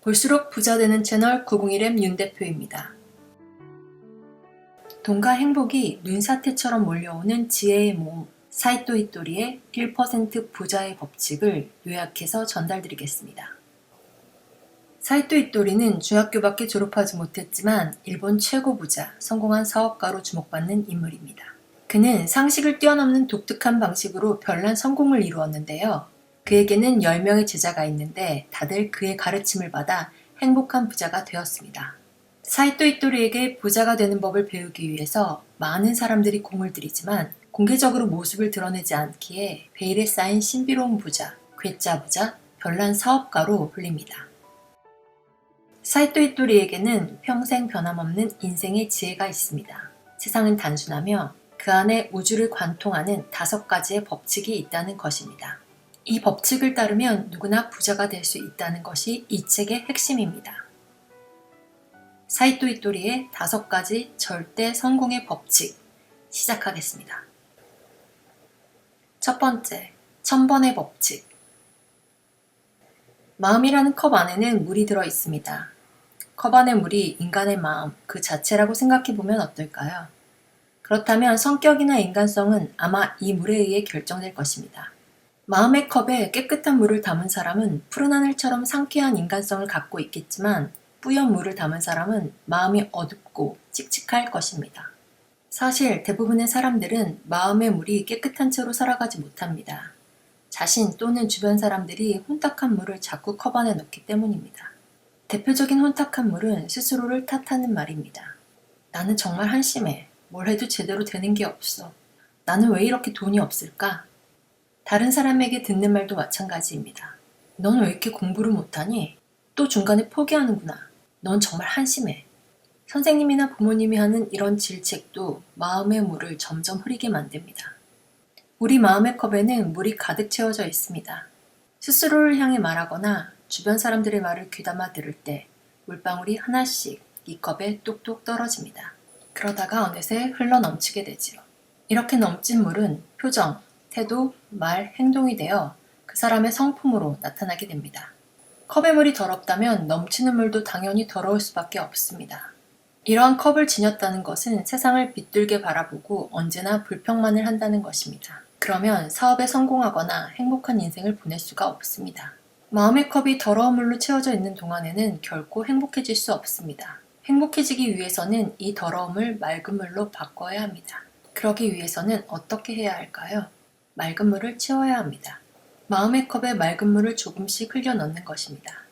볼수록 부자 되는 채널 901M 윤 대표입니다. 돈과 행복이 눈사태처럼 몰려오는 지혜의 모음 사이토 히토리의 1% 부자의 법칙을 요약해서 전달드리겠습니다. 사이토 히토리는 중학교밖에 졸업하지 못했지만 일본 최고 부자, 성공한 사업가로 주목받는 인물입니다. 그는 상식을 뛰어넘는 독특한 방식으로 별난 성공을 이루었는데요. 그에게는 10명의 제자가 있는데 다들 그의 가르침을 받아 행복한 부자가 되었습니다. 사이토 히토리에게 부자가 되는 법을 배우기 위해서 많은 사람들이 공을 들이지만 공개적으로 모습을 드러내지 않기에 베일에 쌓인 신비로운 부자, 괴짜 부자, 별난 사업가로 불립니다. 사이토 히토리에게는 평생 변함없는 인생의 지혜가 있습니다. 세상은 단순하며 그 안에 우주를 관통하는 5가지의 법칙이 있다는 것입니다. 이 법칙을 따르면 누구나 부자가 될 수 있다는 것이 이 책의 핵심입니다. 사이토 히토리의 5가지 절대 성공의 법칙 시작하겠습니다. 첫 번째, 1000번의 법칙. 마음이라는 컵 안에는 물이 들어 있습니다. 컵 안의 물이 인간의 마음 그 자체라고 생각해보면 어떨까요? 그렇다면 성격이나 인간성은 아마 이 물에 의해 결정될 것입니다. 마음의 컵에 깨끗한 물을 담은 사람은 푸른 하늘처럼 상쾌한 인간성을 갖고 있겠지만 뿌연 물을 담은 사람은 마음이 어둡고 칙칙할 것입니다. 사실 대부분의 사람들은 마음의 물이 깨끗한 채로 살아가지 못합니다. 자신 또는 주변 사람들이 혼탁한 물을 자꾸 컵 안에 넣기 때문입니다. 대표적인 혼탁한 물은 스스로를 탓하는 말입니다. 나는 정말 한심해. 뭘 해도 제대로 되는 게 없어. 나는 왜 이렇게 돈이 없을까? 다른 사람에게 듣는 말도 마찬가지입니다. 넌 왜 이렇게 공부를 못하니? 또 중간에 포기하는구나. 넌 정말 한심해. 선생님이나 부모님이 하는 이런 질책도 마음의 물을 점점 흐리게 만듭니다. 우리 마음의 컵에는 물이 가득 채워져 있습니다. 스스로를 향해 말하거나 주변 사람들의 말을 귀담아 들을 때 물방울이 하나씩 이 컵에 뚝뚝 떨어집니다. 그러다가 어느새 흘러 넘치게 되지요. 이렇게 넘친 물은 표정, 태도, 말, 행동이 되어 그 사람의 성품으로 나타나게 됩니다. 컵의 물이 더럽다면 넘치는 물도 당연히 더러울 수밖에 없습니다. 이러한 컵을 지녔다는 것은 세상을 비뚤게 바라보고 언제나 불평만을 한다는 것입니다. 그러면 사업에 성공하거나 행복한 인생을 보낼 수가 없습니다. 마음의 컵이 더러운 물로 채워져 있는 동안에는 결코 행복해질 수 없습니다. 행복해지기 위해서는 이 더러움을 맑은 물로 바꿔야 합니다. 그러기 위해서는 어떻게 해야 할까요? 맑은 물을 채워야 합니다. 마음의 컵에 맑은 물을 조금씩 흘려 넣는 것입니다.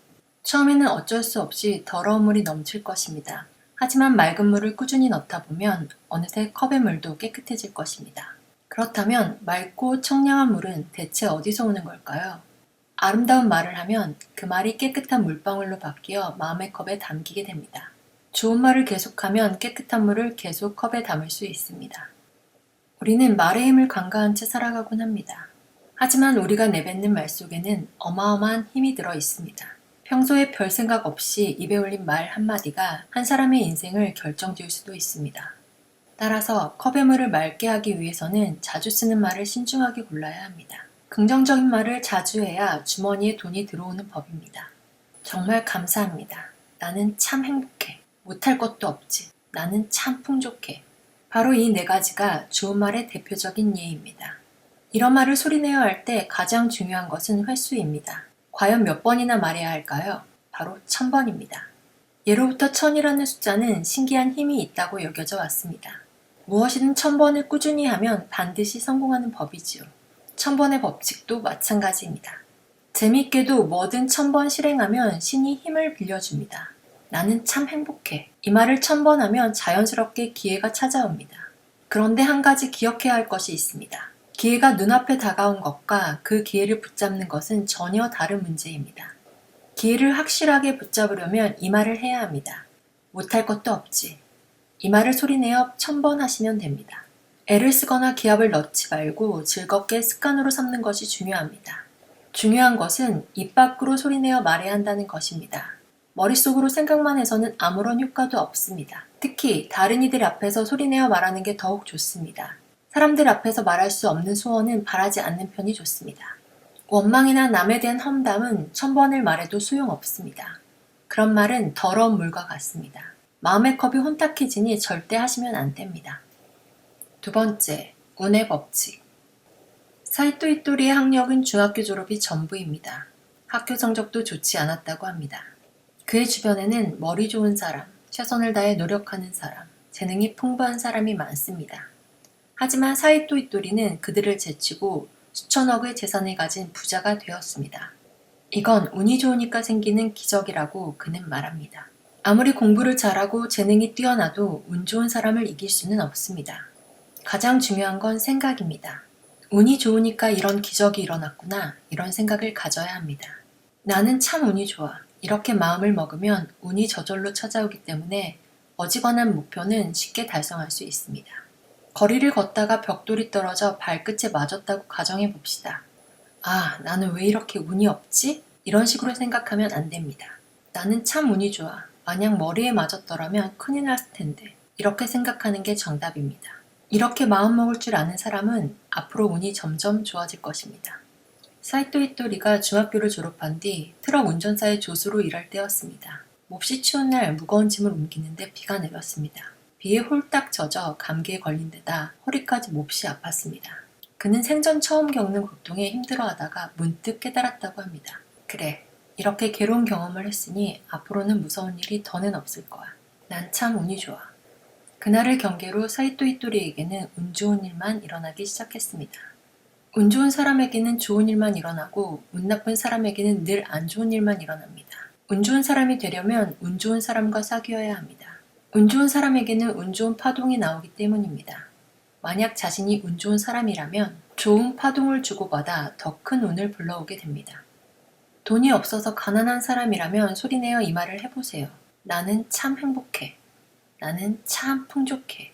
처음에는 어쩔 수 없이 더러운 물이 넘칠 것입니다. 하지만 맑은 물을 꾸준히 넣다 보면 어느새 컵의 물도 깨끗해질 것입니다. 그렇다면 맑고 청량한 물은 대체 어디서 오는 걸까요? 아름다운 말을 하면 그 말이 깨끗한 물방울로 바뀌어 마음의 컵에 담기게 됩니다. 좋은 말을 계속하면 깨끗한 물을 계속 컵에 담을 수 있습니다. 우리는 말의 힘을 간과한 채 살아가곤 합니다. 하지만 우리가 내뱉는 말 속에는 어마어마한 힘이 들어 있습니다. 평소에 별 생각 없이 입에 올린 말 한마디가 한 사람의 인생을 결정지을 수도 있습니다. 따라서 컵의 물을 맑게 하기 위해서는 자주 쓰는 말을 신중하게 골라야 합니다. 긍정적인 말을 자주 해야 주머니에 돈이 들어오는 법입니다. 정말 감사합니다. 나는 참 행복해. 못할 것도 없지. 나는 참 풍족해. 바로 이 4가지가 좋은 말의 대표적인 예입니다. 이런 말을 소리내야 할 때 가장 중요한 것은 횟수입니다. 과연 몇 번이나 말해야 할까요? 바로 1000번입니다. 예로부터 1000이라는 숫자는 신기한 힘이 있다고 여겨져 왔습니다. 무엇이든 1000번을 꾸준히 하면 반드시 성공하는 법이지요. 1000번의 법칙도 마찬가지입니다. 재미있게도 뭐든 1000번 실행하면 신이 힘을 빌려줍니다. 나는 참 행복해. 이 말을 1000번 하면 자연스럽게 기회가 찾아옵니다. 그런데 한 가지 기억해야 할 것이 있습니다. 기회가 눈앞에 다가온 것과 그 기회를 붙잡는 것은 전혀 다른 문제입니다. 기회를 확실하게 붙잡으려면 이 말을 해야 합니다. 못할 것도 없지. 이 말을 소리내어 1000번 하시면 됩니다. 애를 쓰거나 기합을 넣지 말고 즐겁게 습관으로 삼는 것이 중요합니다. 중요한 것은 입 밖으로 소리내어 말해야 한다는 것입니다. 머릿속으로 생각만 해서는 아무런 효과도 없습니다. 특히 다른 이들 앞에서 소리내어 말하는 게 더욱 좋습니다. 사람들 앞에서 말할 수 없는 소원은 바라지 않는 편이 좋습니다. 원망이나 남에 대한 험담은 1000번을 말해도 소용없습니다. 그런 말은 더러운 물과 같습니다. 마음의 컵이 혼탁해지니 절대 하시면 안 됩니다. 두 번째, 운의 법칙. 사이토 이토리의 학력은 중학교 졸업이 전부입니다. 학교 성적도 좋지 않았다고 합니다. 그의 주변에는 머리 좋은 사람, 최선을 다해 노력하는 사람, 재능이 풍부한 사람이 많습니다. 하지만 사이토 이토리는 그들을 제치고 수천억의 재산을 가진 부자가 되었습니다. 이건 운이 좋으니까 생기는 기적이라고 그는 말합니다. 아무리 공부를 잘하고 재능이 뛰어나도 운 좋은 사람을 이길 수는 없습니다. 가장 중요한 건 생각입니다. 운이 좋으니까 이런 기적이 일어났구나, 이런 생각을 가져야 합니다. 나는 참 운이 좋아. 이렇게 마음을 먹으면 운이 저절로 찾아오기 때문에 어지간한 목표는 쉽게 달성할 수 있습니다. 거리를 걷다가 벽돌이 떨어져 발끝에 맞았다고 가정해 봅시다. 아, 나는 왜 이렇게 운이 없지? 이런 식으로 생각하면 안 됩니다. 나는 참 운이 좋아. 만약 머리에 맞았더라면 큰일 났을 텐데. 이렇게 생각하는 게 정답입니다. 이렇게 마음먹을 줄 아는 사람은 앞으로 운이 점점 좋아질 것입니다. 사이토 이토리가 중학교를 졸업한 뒤 트럭 운전사의 조수로 일할 때였습니다. 몹시 추운 날 무거운 짐을 옮기는데 비가 내렸습니다. 비에 홀딱 젖어 감기에 걸린 데다 허리까지 몹시 아팠습니다. 그는 생전 처음 겪는 고통에 힘들어하다가 문득 깨달았다고 합니다. 그래, 이렇게 괴로운 경험을 했으니 앞으로는 무서운 일이 더는 없을 거야. 난 참 운이 좋아. 그날을 경계로 사이토 이토리에게는 운 좋은 일만 일어나기 시작했습니다. 운 좋은 사람에게는 좋은 일만 일어나고 운 나쁜 사람에게는 늘 안 좋은 일만 일어납니다. 운 좋은 사람이 되려면 운 좋은 사람과 사귀어야 합니다. 운 좋은 사람에게는 운 좋은 파동이 나오기 때문입니다. 만약 자신이 운 좋은 사람이라면 좋은 파동을 주고받아 더 큰 운을 불러오게 됩니다. 돈이 없어서 가난한 사람이라면 소리내어 이 말을 해보세요. 나는 참 행복해. 나는 참 풍족해.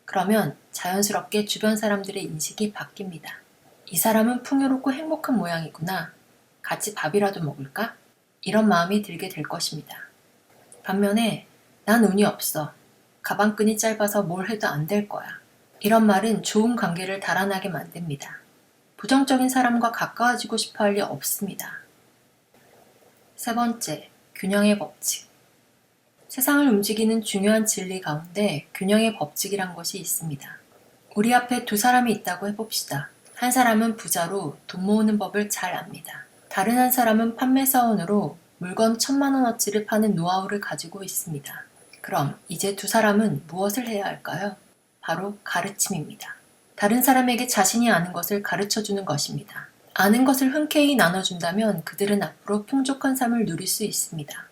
그러면 자연스럽게 주변 사람들의 인식이 바뀝니다. 이 사람은 풍요롭고 행복한 모양이구나. 같이 밥이라도 먹을까? 이런 마음이 들게 될 것입니다. 반면에 난 운이 없어. 가방끈이 짧아서 뭘 해도 안 될 거야. 이런 말은 좋은 관계를 달아나게 만듭니다. 부정적인 사람과 가까워지고 싶어 할 리 없습니다. 세 번째, 균형의 법칙. 세상을 움직이는 중요한 진리 가운데 균형의 법칙이란 것이 있습니다. 우리 앞에 두 사람이 있다고 해봅시다. 한 사람은 부자로 돈 모으는 법을 잘 압니다. 다른 한 사람은 판매사원으로 물건 1,000만원어치를 파는 노하우를 가지고 있습니다. 그럼 이제 두 사람은 무엇을 해야 할까요? 바로 가르침입니다. 다른 사람에게 자신이 아는 것을 가르쳐주는 것입니다. 아는 것을 흔쾌히 나눠준다면 그들은 앞으로 풍족한 삶을 누릴 수 있습니다.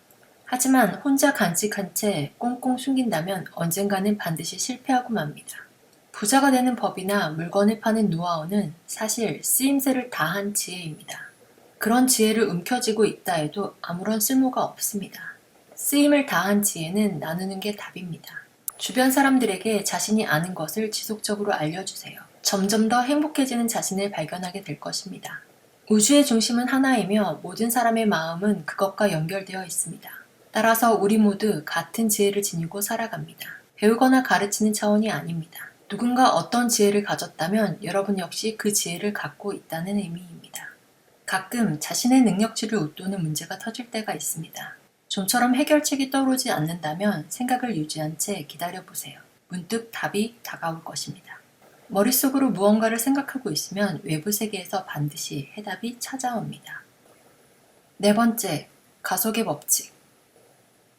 하지만 혼자 간직한 채 꽁꽁 숨긴다면 언젠가는 반드시 실패하고 맙니다. 부자가 되는 법이나 물건을 파는 노하우는 사실 쓰임새를 다한 지혜입니다. 그런 지혜를 움켜쥐고 있다 해도 아무런 쓸모가 없습니다. 쓰임을 다한 지혜는 나누는 게 답입니다. 주변 사람들에게 자신이 아는 것을 지속적으로 알려주세요. 점점 더 행복해지는 자신을 발견하게 될 것입니다. 우주의 중심은 하나이며 모든 사람의 마음은 그것과 연결되어 있습니다. 따라서 우리 모두 같은 지혜를 지니고 살아갑니다. 배우거나 가르치는 차원이 아닙니다. 누군가 어떤 지혜를 가졌다면 여러분 역시 그 지혜를 갖고 있다는 의미입니다. 가끔 자신의 능력치를 웃도는 문제가 터질 때가 있습니다. 좀처럼 해결책이 떠오르지 않는다면 생각을 유지한 채 기다려보세요. 문득 답이 다가올 것입니다. 머릿속으로 무언가를 생각하고 있으면 외부 세계에서 반드시 해답이 찾아옵니다. 네 번째, 가속의 법칙.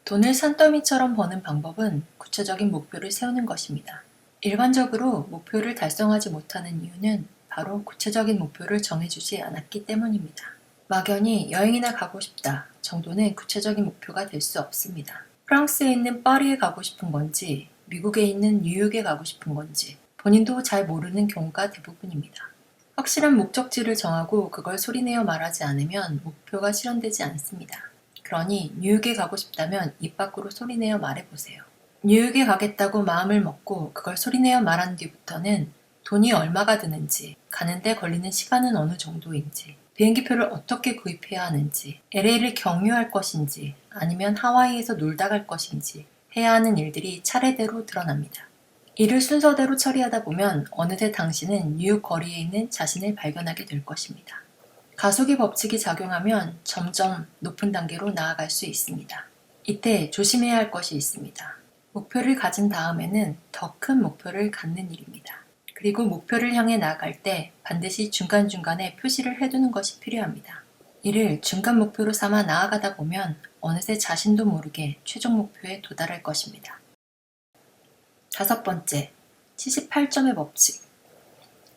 돈을 산더미처럼 버는 방법은 구체적인 목표를 세우는 것입니다. 일반적으로 목표를 달성하지 못하는 이유는 바로 구체적인 목표를 정해주지 않았기 때문입니다. 막연히 여행이나 가고 싶다 정도는 구체적인 목표가 될 수 없습니다. 프랑스에 있는 파리에 가고 싶은 건지 미국에 있는 뉴욕에 가고 싶은 건지 본인도 잘 모르는 경우가 대부분입니다. 확실한 목적지를 정하고 그걸 소리내어 말하지 않으면 목표가 실현되지 않습니다. 그러니 뉴욕에 가고 싶다면 입 밖으로 소리내어 말해보세요. 뉴욕에 가겠다고 마음을 먹고 그걸 소리내어 말한 뒤부터는 돈이 얼마가 드는지, 가는데 걸리는 시간은 어느 정도인지, 비행기표를 어떻게 구입해야 하는지, LA를 경유할 것인지, 아니면 하와이에서 놀다 갈 것인지 해야 하는 일들이 차례대로 드러납니다. 이를 순서대로 처리하다 보면 어느새 당신은 뉴욕 거리에 있는 자신을 발견하게 될 것입니다. 가속의 법칙이 작용하면 점점 높은 단계로 나아갈 수 있습니다. 이때 조심해야 할 것이 있습니다. 목표를 가진 다음에는 더 큰 목표를 갖는 일입니다. 그리고 목표를 향해 나아갈 때 반드시 중간중간에 표시를 해두는 것이 필요합니다. 이를 중간 목표로 삼아 나아가다 보면 어느새 자신도 모르게 최종 목표에 도달할 것입니다. 5번째, 78점의 법칙.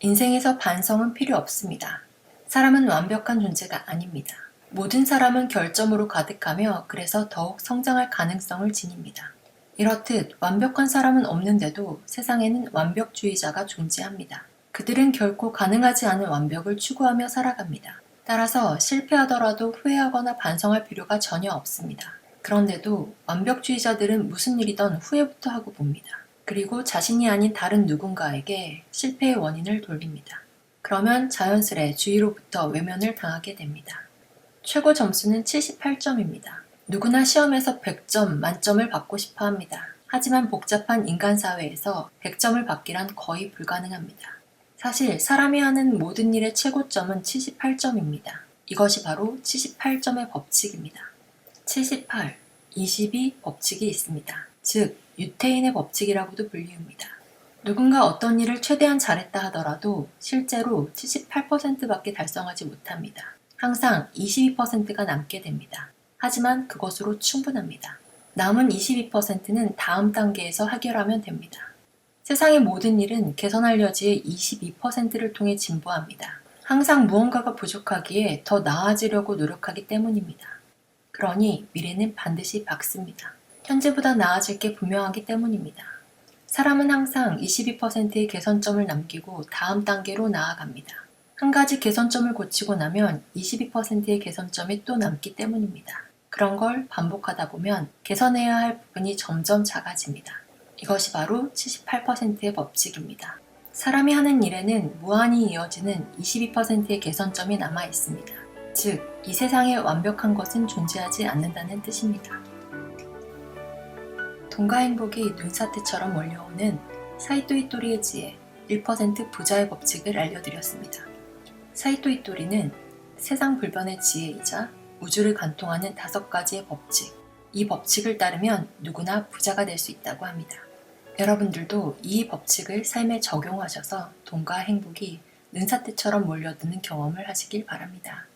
인생에서 반성은 필요 없습니다. 사람은 완벽한 존재가 아닙니다. 모든 사람은 결점으로 가득하며 그래서 더욱 성장할 가능성을 지닙니다. 이렇듯 완벽한 사람은 없는데도 세상에는 완벽주의자가 존재합니다. 그들은 결코 가능하지 않은 완벽을 추구하며 살아갑니다. 따라서 실패하더라도 후회하거나 반성할 필요가 전혀 없습니다. 그런데도 완벽주의자들은 무슨 일이든 후회부터 하고 봅니다. 그리고 자신이 아닌 다른 누군가에게 실패의 원인을 돌립니다. 그러면 자연스레 주위로부터 외면을 당하게 됩니다. 최고 점수는 78점입니다. 누구나 시험에서 100점 만점을 받고 싶어 합니다. 하지만 복잡한 인간 사회에서 100점을 받기란 거의 불가능합니다. 사실 사람이 하는 모든 일의 최고점은 78점입니다. 이것이 바로 78점의 법칙입니다. 78, 22 법칙이 있습니다. 즉, 유태인의 법칙이라고도 불리웁니다. 누군가 어떤 일을 최대한 잘했다 하더라도 실제로 78%밖에 달성하지 못합니다. 항상 22%가 남게 됩니다. 하지만 그것으로 충분합니다. 남은 22%는 다음 단계에서 해결하면 됩니다. 세상의 모든 일은 개선할 여지의 22%를 통해 진보합니다. 항상 무언가가 부족하기에 더 나아지려고 노력하기 때문입니다. 그러니 미래는 반드시 밝습니다. 현재보다 나아질 게 분명하기 때문입니다. 사람은 항상 22%의 개선점을 남기고 다음 단계로 나아갑니다. 한 가지 개선점을 고치고 나면 22%의 개선점이 또 남기 때문입니다. 그런 걸 반복하다 보면 개선해야 할 부분이 점점 작아집니다. 이것이 바로 78%의 법칙입니다. 사람이 하는 일에는 무한히 이어지는 22%의 개선점이 남아 있습니다. 즉, 이 세상에 완벽한 것은 존재하지 않는다는 뜻입니다. 돈과 행복이 눈사태처럼 몰려오는 사이토 이토리의 지혜 1% 부자의 법칙을 알려드렸습니다. 사이토 이토리는 세상 불변의 지혜이자 우주를 관통하는 5가지의 법칙, 이 법칙을 따르면 누구나 부자가 될 수 있다고 합니다. 여러분들도 이 법칙을 삶에 적용하셔서 돈과 행복이 눈사태처럼 몰려드는 경험을 하시길 바랍니다.